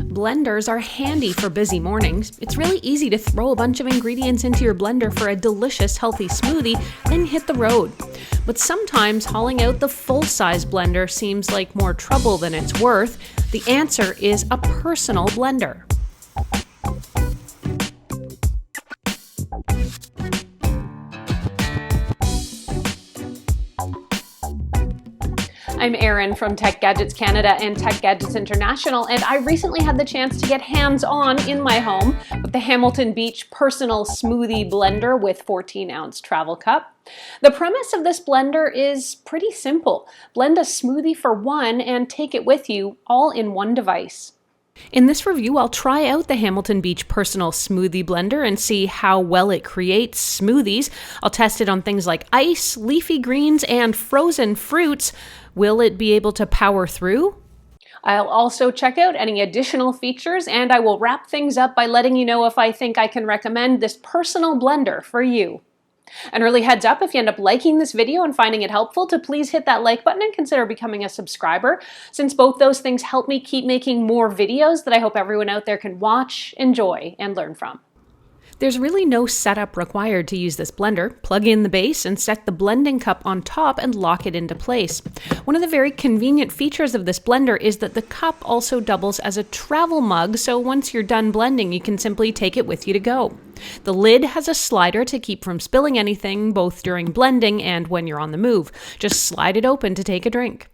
Blenders are handy for busy mornings. It's really easy to throw a bunch of ingredients into your blender for a delicious, healthy smoothie, then hit the road. But sometimes hauling out the full-size blender seems like more trouble than it's worth. The answer is a personal blender. I'm Erin from Tech Gadgets Canada and Tech Gadgets International, and I recently had the chance to get hands-on in my home with the Hamilton Beach Personal Smoothie Blender with 14-ounce travel cup. The premise of this blender is pretty simple. Blend a smoothie for one and take it with you, all in one device. In this review, I'll try out the Hamilton Beach Personal Smoothie Blender and see how well it creates smoothies. I'll test it on things like ice, leafy greens, and frozen fruits. Will it be able to power through? I'll also check out any additional features, and I will wrap things up by letting you know if I think I can recommend this personal blender for you. An early heads up, if you end up liking this video and finding it helpful, to please hit that like button and consider becoming a subscriber, since both those things help me keep making more videos that I hope everyone out there can watch, enjoy, and learn from. There's really no setup required to use this blender. Plug in the base and set the blending cup on top and lock it into place. One of the very convenient features of this blender is that the cup also doubles as a travel mug, so once you're done blending, you can simply take it with you to go. The lid has a slider to keep from spilling anything, both during blending and when you're on the move. Just slide it open to take a drink.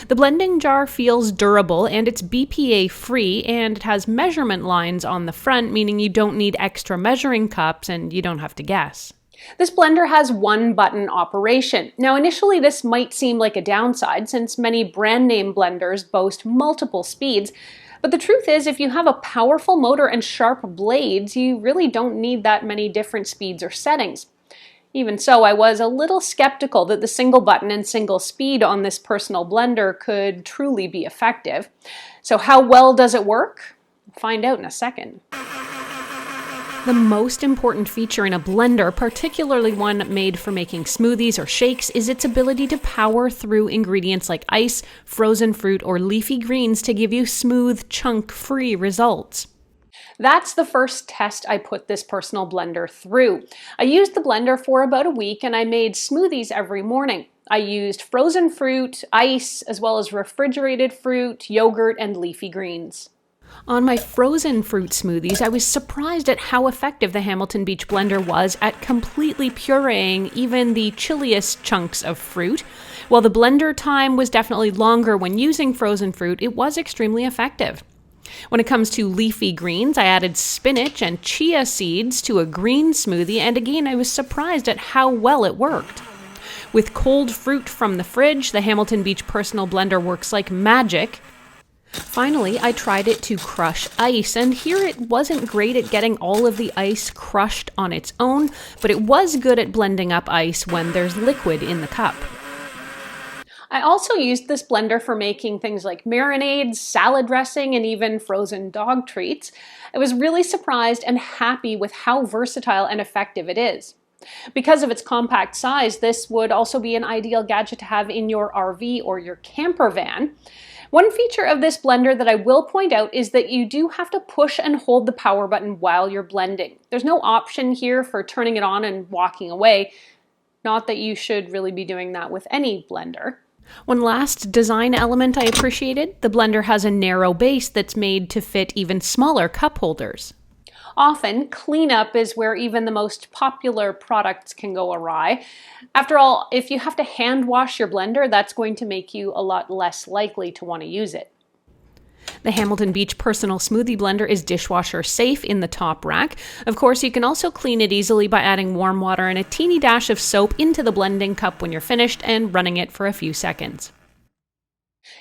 The blending jar feels durable and it's BPA free, and it has measurement lines on the front, meaning you don't need extra measuring cups and you don't have to guess. This blender has one button operation. Now initially this might seem like a downside since many brand name blenders boast multiple speeds, but the truth is if you have a powerful motor and sharp blades, you really don't need that many different speeds or settings. Even so, I was a little skeptical that the single button and single speed on this personal blender could truly be effective. So how well does it work? Find out in a second. The most important feature in a blender, particularly one made for making smoothies or shakes, is its ability to power through ingredients like ice, frozen fruit, or leafy greens to give you smooth, chunk-free results. That's the first test I put this personal blender through. I used the blender for about a week and I made smoothies every morning. I used frozen fruit, ice, as well as refrigerated fruit, yogurt, and leafy greens. On my frozen fruit smoothies, I was surprised at how effective the Hamilton Beach blender was at completely pureeing even the chilliest chunks of fruit. While the blender time was definitely longer when using frozen fruit, it was extremely effective. When it comes to leafy greens, I added spinach and chia seeds to a green smoothie, and again I was surprised at how well it worked. With cold fruit from the fridge, the Hamilton Beach Personal Blender works like magic. Finally, I tried it to crush ice, and here it wasn't great at getting all of the ice crushed on its own, but it was good at blending up ice when there's liquid in the cup. I also used this blender for making things like marinades, salad dressing, and even frozen dog treats. I was really surprised and happy with how versatile and effective it is. Because of its compact size, this would also be an ideal gadget to have in your RV or your camper van. One feature of this blender that I will point out is that you do have to push and hold the power button while you're blending. There's no option here for turning it on and walking away. Not that you should really be doing that with any blender. One last design element I appreciated, the blender has a narrow base that's made to fit even smaller cup holders. Often, cleanup is where even the most popular products can go awry. After all, if you have to hand wash your blender, that's going to make you a lot less likely to want to use it. The Hamilton Beach Personal Smoothie Blender is dishwasher safe in the top rack. Of course, you can also clean it easily by adding warm water and a teeny dash of soap into the blending cup when you're finished and running it for a few seconds.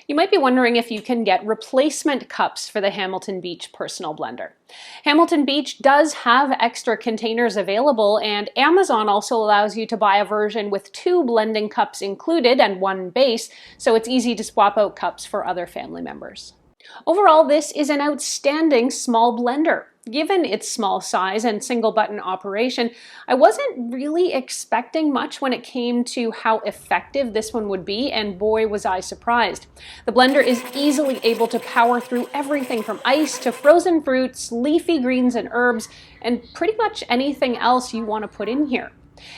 You might be wondering if you can get replacement cups for the Hamilton Beach Personal Blender. Hamilton Beach does have extra containers available, and Amazon also allows you to buy a version with 2 blending cups included and 1 base, so it's easy to swap out cups for other family members. Overall, this is an outstanding small blender. Given its small size and single button operation, I wasn't really expecting much when it came to how effective this one would be, and boy was I surprised. The blender is easily able to power through everything from ice to frozen fruits, leafy greens and herbs, and pretty much anything else you want to put in here.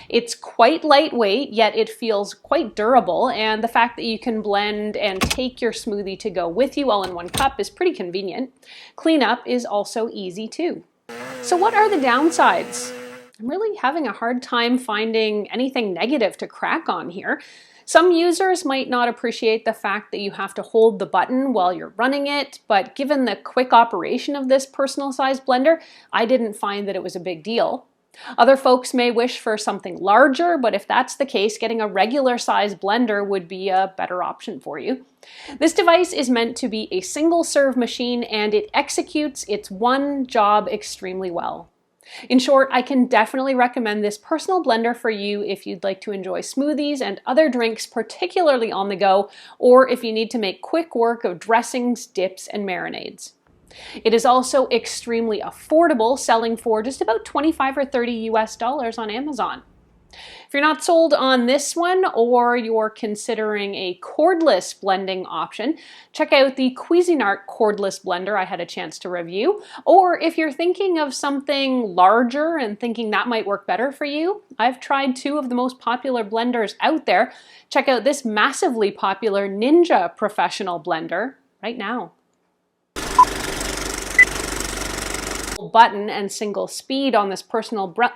It's quite lightweight, yet it feels quite durable, and the fact that you can blend and take your smoothie to go with you all in one cup is pretty convenient. Cleanup is also easy too. So what are the downsides? I'm really having a hard time finding anything negative to crack on here. Some users might not appreciate the fact that you have to hold the button while you're running it, but given the quick operation of this personal-sized blender, I didn't find that it was a big deal. Other folks may wish for something larger, but if that's the case, getting a regular size blender would be a better option for you. This device is meant to be a single serve machine, and it executes its one job extremely well. In short, I can definitely recommend this personal blender for you if you'd like to enjoy smoothies and other drinks, particularly on the go, or if you need to make quick work of dressings, dips, and marinades. It is also extremely affordable, selling for just about $25 or $30 US on Amazon. If you're not sold on this one, or you're considering a cordless blending option, check out the Cuisinart cordless blender I had a chance to review. Or if you're thinking of something larger and thinking that might work better for you, I've tried two of the most popular blenders out there. Check out this massively popular Ninja professional blender right now. Button and single speed on this personal blender.